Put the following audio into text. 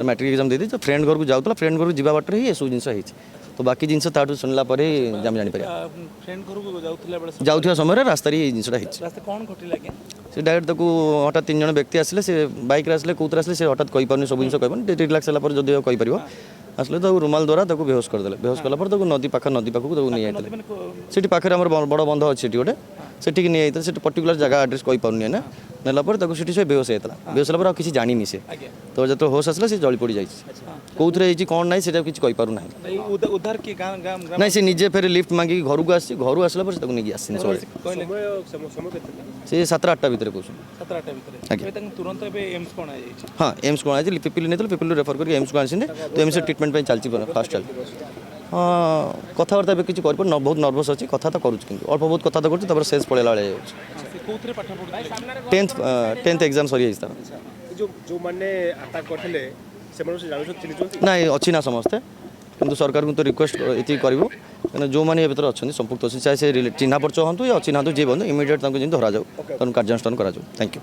Matric exam दे तो friend घर को जाऊला फ्रेंड घर को जावा बाटर ही ये सब जिन तो बाकी जिन ताठू शुणला जापर फ्रेंड घर को जाऊा समय रास्तार ये जिनटा रास्ता कौन घटिला के से डायरेक्ट ताको हठात 3 जन व्यक्ति आसले से बाइक आसले कौतर आसले से हठात कही पारनी सब जिन कह रिलैक्स है जदि कहीपर आसले तो रुमाल द्वारा ताको बेहोश करदे बेहोश कलापर नदी पाख को नहीं आते पाखे आम बड़ बंध अच्छे गोटे सेठी नहीं आते पर्टिकुलर जगह एड्रेस कही पारनी ना नेलापर से बेहोश होता बेहोश होगा किसी जानी से तो जो होश आसला से जली पड़ जाए कौन कौन ना से किसी कहीपर ना उधार की ना से निजे फेर लिफ्ट मांगी घर को आसी घर आसला नहीं आसी से 7-8टा भितर कहते तुरंत एम्स कौन हाँ एम्स कौन आई पिपिल नहीं पिपिल रेफर करके एम्स को आसी तो एम्स ट्रिटमेंट चलती फास्ट चलती हाँ कथबार्ता भी किसी कर बहुत नर्भस अच्छी कथा तो करुँच अल्प बहुत कथा तो कर शेष पड़ेला 10th एग्जाम सरी ना अच्छी ना समस्ते किंतु सरकार को तो रिक्वेस्ट ये करूँ जो मैंने अच्छा संपुक्त अच्छे चाहे से चिन्हा परिचय हूँ या अचिन्हा जी बंधु इमिडिएट धरा जाऊ कार्यानुष्ठान करा थैंक यू।